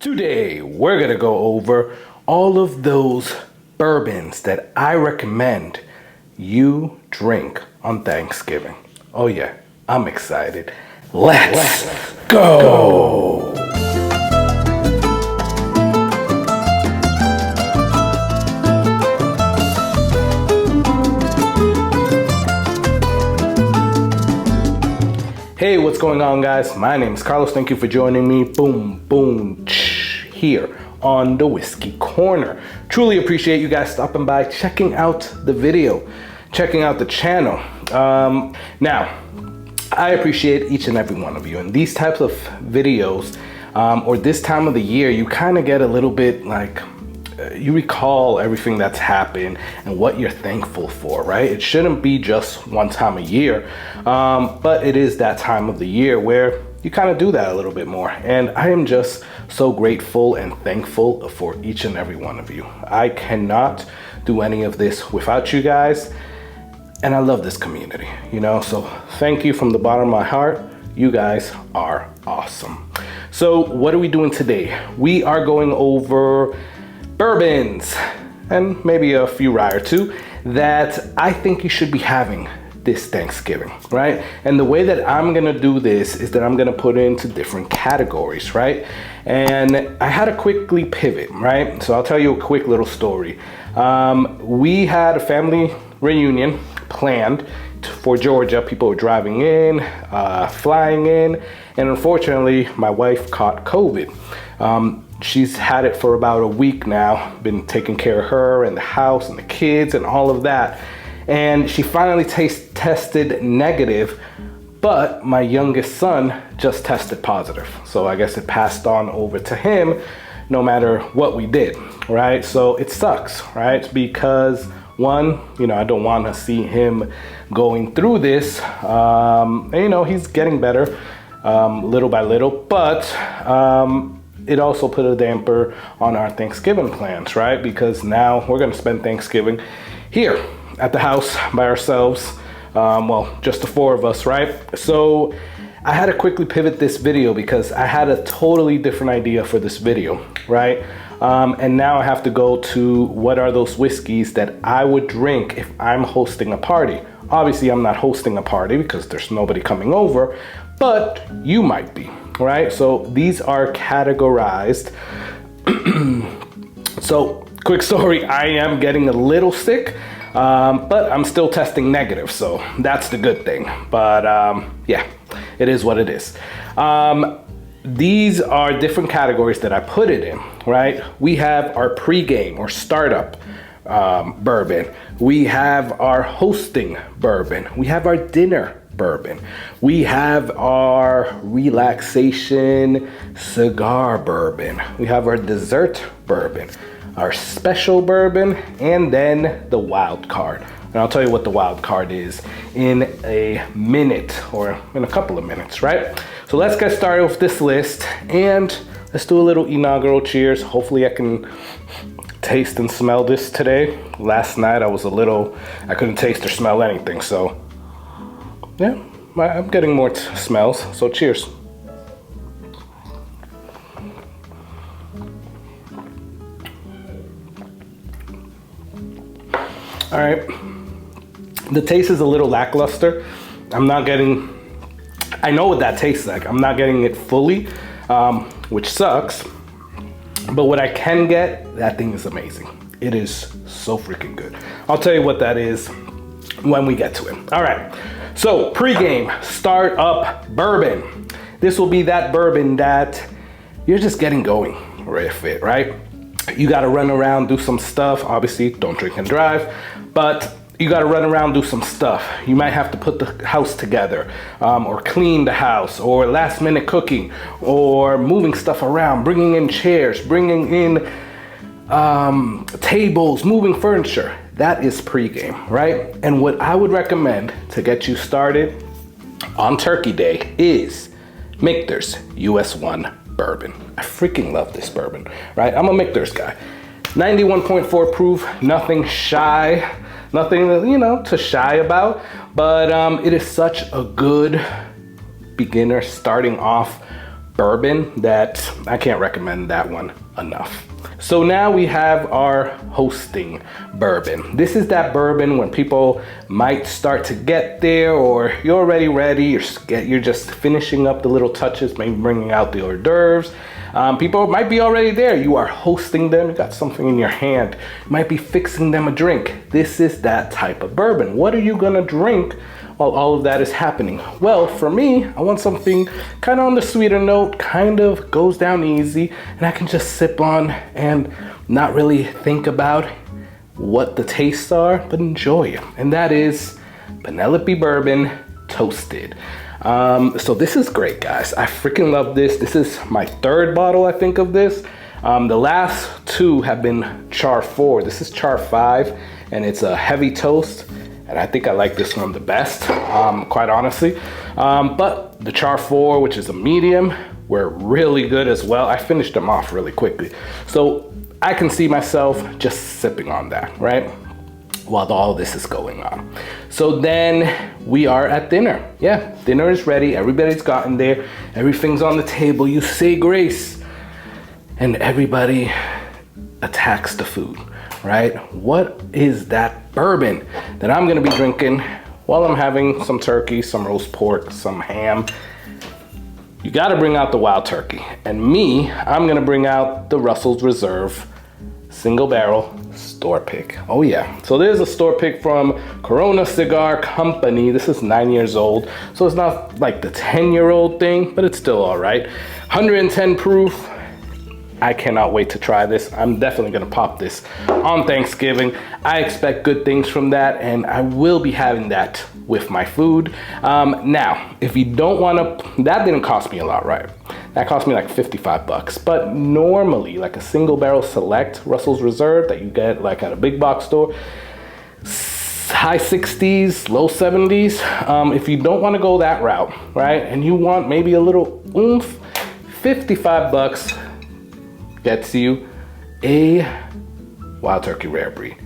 Today, we're gonna go over all of those bourbons that I recommend you drink on Thanksgiving. Oh yeah, I'm excited. Let's go! Hey, what's going on, guys? My name is Carlos. Thank you for joining me. Boom, here on the Whiskey Corner. Truly appreciate you guys stopping by, checking out the video, checking out the channel. Now, I appreciate each and every one of you. And these types of videos, or this time of the year, you kind of get a little bit like, you recall everything that's happened and what you're thankful for, right? It shouldn't be just one time a year, but it is that time of the year where you kind of do that a little bit more. And I am just so grateful and thankful for each and every one of you. I cannot do any of this without you guys. And I love this community, you know? So thank you from the bottom of my heart. You guys are awesome. So what are we doing today? We are going over bourbons and maybe a few rye or two that I think you should be having this Thanksgiving, right? And the way that I'm gonna do this is that I'm gonna put it into different categories, right? And I had to quickly pivot, right? So I'll tell you a quick little story. We had a family reunion planned for Georgia. People were driving in, flying in, and unfortunately, my wife caught COVID. She's had it for about a week now, been taking care of her and the house and the kids and all of that. And she finally tested negative, but my youngest son just tested positive. So I guess it passed on over to him no matter what we did, right? So it sucks, right? Because one, you know, I don't want to see him going through this. And, you know, he's getting better little by little, but it also put a damper on our Thanksgiving plans, right? Because now we're gonna spend Thanksgiving here at the house by ourselves. Well, just the four of us, right? So I had to quickly pivot this video because I had a totally different idea for this video, right? And now I have to go to what are those whiskeys that I would drink if I'm hosting a party. Obviously, I'm not hosting a party because there's nobody coming over, but you might be, right? So these are categorized. So quick story, I am getting a little sick, but I'm still testing negative. So that's the good thing. But yeah, it is what it is. These are different categories that I put it in, right? We have our pregame or startup bourbon. We have our hosting bourbon. We have our dinner bourbon. We have our relaxation cigar bourbon. We have our dessert bourbon, our special bourbon, and then the wild card. And I'll tell you what the wild card is in a minute or in a couple of minutes, right? So let's get started with this list and let's do a little inaugural cheers. Hopefully I can taste and smell this today. Last night I couldn't taste or smell anything. So yeah, I'm getting more smells. So cheers. All right. The taste is a little lackluster. I know what that tastes like. I'm not getting it fully, which sucks. But what I can get, that thing is amazing. It is so freaking good. I'll tell you what that is when we get to it. All right, so pregame, start up bourbon. This will be that bourbon that you're just getting going with it, right? You gotta run around, do some stuff. Obviously, don't drink and drive, but you gotta run around, do some stuff. You might have to put the house together, or clean the house, or last minute cooking, or moving stuff around, bringing in chairs, bringing in tables, moving furniture. That is pregame, right? And what I would recommend to get you started on Turkey Day is Michter's US1 bourbon. I freaking love this bourbon, right? I'm a Michter's guy. 91.4 proof, nothing shy, nothing, you know, to shy about, but it is such a good beginner starting off bourbon that I can't recommend that one enough. So now we have our hosting bourbon. This is that bourbon when people might start to get there, or you're already ready, you're just finishing up the little touches, maybe bringing out the hors d'oeuvres. People might be already there. You are hosting them, you got something in your hand. You might be fixing them a drink. This is that type of bourbon. What are you gonna drink while all of that is happening? Well, for me, I want something kind of on the sweeter note, kind of goes down easy, and I can just sip on and not really think about what the tastes are, but enjoy them. And that is Penelope Bourbon Toasted. So this is great, guys. I freaking love this. This is my third bottle, I think, of this. The last two have been Char 4. This is Char 5, and it's a heavy toast. And I think I like this one the best, quite honestly. But the Char 4, which is a medium, were really good as well. I finished them off really quickly. So I can see myself just sipping on that, right? While all this is going on. So then we are at dinner. Yeah, dinner is ready. Everybody's gotten there. Everything's on the table. You say grace. And everybody attacks the food, right? What is that bourbon that I'm gonna be drinking while I'm having some turkey, some roast pork, some ham? You gotta bring out the wild turkey. And me, I'm gonna bring out the Russell's Reserve single barrel store pick. Oh yeah. So there's a store pick from Corona Cigar Company. This is 9 years old. So it's not like the 10-year-old thing, but it's still all right. 110 proof. I cannot wait to try this. I'm definitely gonna pop this on Thanksgiving. I expect good things from that, and I will be having that with my food. Now, if you don't wanna, that didn't cost me a lot, right? That cost me like 55 bucks. But normally, like a single barrel select Russell's Reserve that you get like at a big box store, high 60s, low 70s. If you don't wanna go that route, right? And you want maybe a little oomph, 55 bucks gets you a Wild Turkey Rare Breed.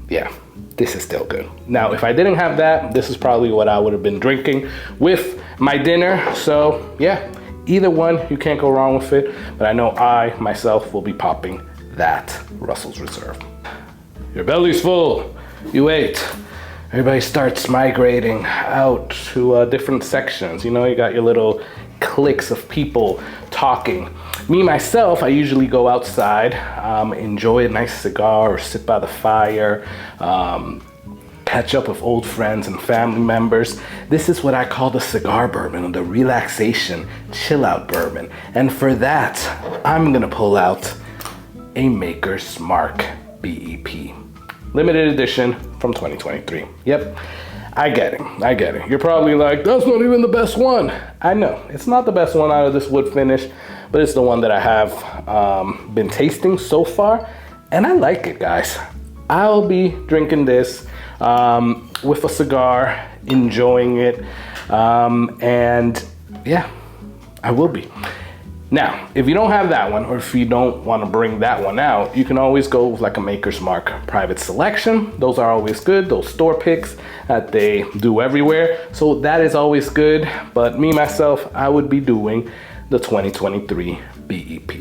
Yeah, this is still good. Now, if I didn't have that, this is probably what I would have been drinking with my dinner. So yeah, either one, you can't go wrong with it. But I know I, myself, will be popping that Russell's Reserve. Your belly's full, you ate. Everybody starts migrating out to different sections. You know, you got your little cliques of people talking. Me, myself, I usually go outside, enjoy a nice cigar or sit by the fire, catch up with old friends and family members. This is what I call the cigar bourbon, the relaxation, chill out bourbon. And for that, I'm gonna pull out a Maker's Mark BEP. Limited edition from 2023. Yep, I get it. You're probably like, that's not even the best one. I know, it's not the best one out of this wood finish, but it's the one that I have been tasting so far, and I like it, guys. I'll be drinking this with a cigar, enjoying it, and yeah, I will be. Now, if you don't have that one, or if you don't want to bring that one out, you can always go with like a Maker's Mark Private Selection. Those are always good, those store picks that they do everywhere. So that is always good, but me, myself, I would be doing the 2023 BEP.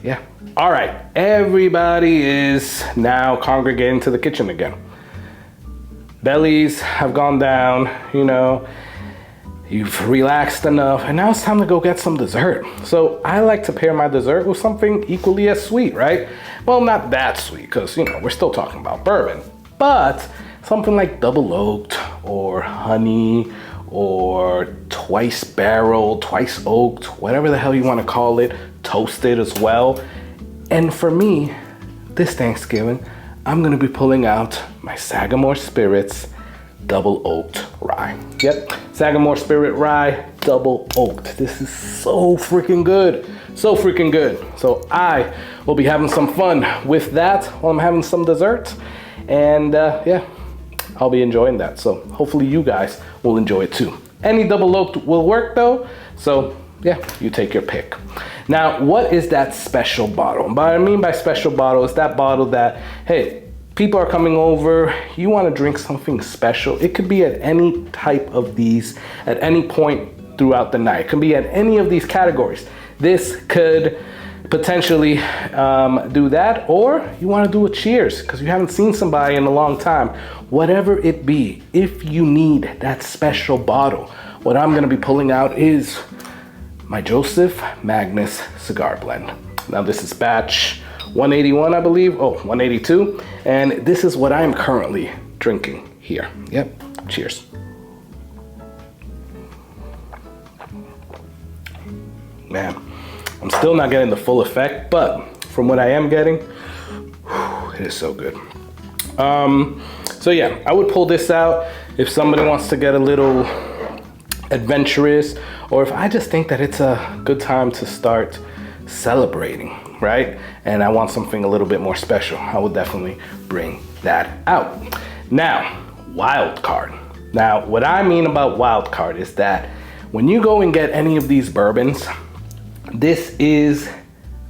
Yeah. All right, everybody is now congregating to the kitchen again. Bellies have gone down, you know, you've relaxed enough, and now it's time to go get some dessert. So I like to pair my dessert with something equally as sweet, right? Well, not that sweet, because, you know, we're still talking about bourbon, but something like double oaked or honey or twice barreled, twice oaked, whatever the hell you want to call it, toasted as well. And for me, this Thanksgiving, I'm gonna be pulling out my Sagamore Spirits Double Oaked Rye. Yep, Sagamore Spirit Rye Double Oaked. This is so freaking good. So freaking good. So I will be having some fun with that while I'm having some dessert. And yeah, I'll be enjoying that. So hopefully you guys will enjoy it too. Any double oaked will work though. So yeah, you take your pick. Now, what is that special bottle? And what I mean by special bottle is that bottle that, hey, people are coming over, you want to drink something special. It could be at any type of these, at any point throughout the night. It can be at any of these categories. This could potentially do that, or you want to do a cheers because you haven't seen somebody in a long time. Whatever it be, if you need that special bottle, what I'm going to be pulling out is my Joseph Magnus cigar blend. Now this is batch 181, I believe. Oh, 182. And this is what I'm currently drinking here. Yep. Cheers. Man, I'm still not getting the full effect, but from what I am getting, it is so good. So yeah, I would pull this out if somebody wants to get a little adventurous, or if I just think that it's a good time to start celebrating, right? And I want something a little bit more special. I will definitely bring that out. Now, wild card. Now, what I mean about wild card is that when you go and get any of these bourbons, this is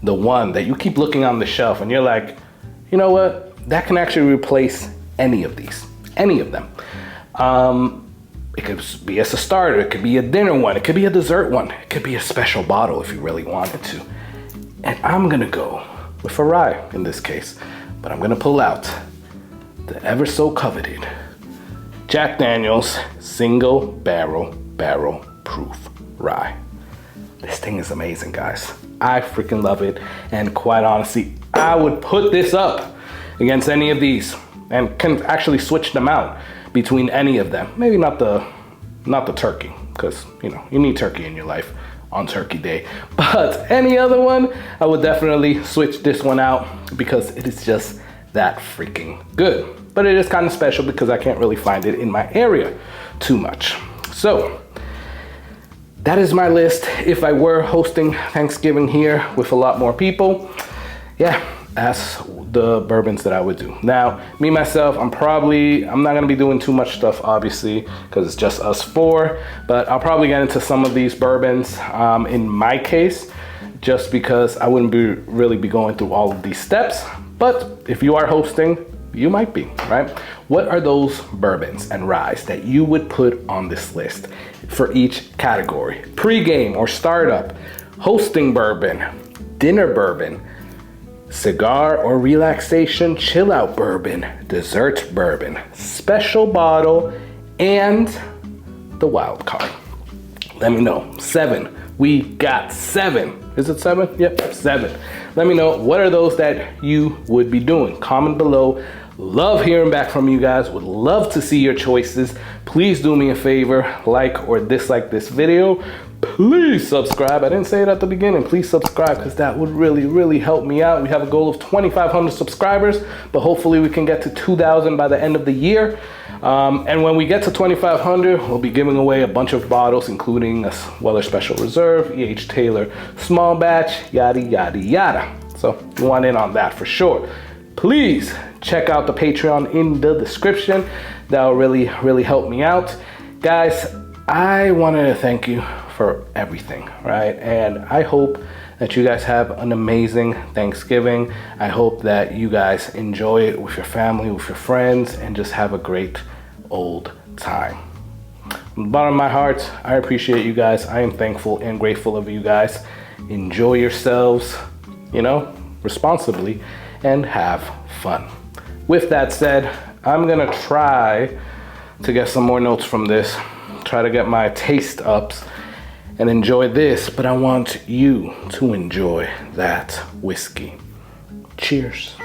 the one that you keep looking on the shelf and you're like, you know what? That can actually replace any of these, any of them. It could be as a starter, it could be a dinner one, it could be a dessert one, it could be a special bottle if you really wanted to. And I'm gonna go with a rye in this case, but I'm gonna pull out the ever so coveted Jack Daniel's single barrel proof rye. This thing is amazing, guys. I freaking love it. And quite honestly, I would put this up against any of these and can actually switch them out between any of them. Maybe not the turkey, because you know, you need turkey in your life on Turkey Day. But any other one, I would definitely switch this one out because it is just that freaking good. But it is kind of special because I can't really find it in my area too much. So that is my list. If I were hosting Thanksgiving here with a lot more people, yeah, that's the bourbons that I would do. Now, me, myself, I'm not gonna be doing too much stuff, obviously, because it's just us four, but I'll probably get into some of these bourbons in my case, just because I wouldn't really be going through all of these steps. But if you are hosting, you might be, right? What are those bourbons and ryes that you would put on this list for each category? Pre-game or startup, hosting bourbon, dinner bourbon, cigar or relaxation chill out bourbon, dessert bourbon, special bottle, and the wild card. Let me know. 7. We got 7. Is it 7? Yep, 7. Let me know, what are those that you would be doing? Comment below. Love hearing back from you guys. Would love to see your choices. Please do me a favor, like or dislike this video. Please subscribe. I didn't say it at the beginning. Please subscribe because that would really help me out. We have a goal of 2,500 subscribers, but hopefully we can get to 2,000 by the end of the year. And when we get to 2,500, we'll be giving away a bunch of bottles, including a Weller Special Reserve, E.H. Taylor Small Batch, yada, yada, yada. So you want in on that for sure. Please check out the Patreon in the description. That will really help me out. Guys, I wanted to thank you for everything, right? And I hope that you guys have an amazing Thanksgiving. I hope that you guys enjoy it with your family, with your friends, and just have a great old time. From the bottom of my heart, I appreciate you guys. I am thankful and grateful of you guys. Enjoy yourselves, you know, responsibly, and have fun. With that said, I'm gonna try to get some more notes from this, try to get my taste ups and enjoy this, but I want you to enjoy that whiskey. Cheers.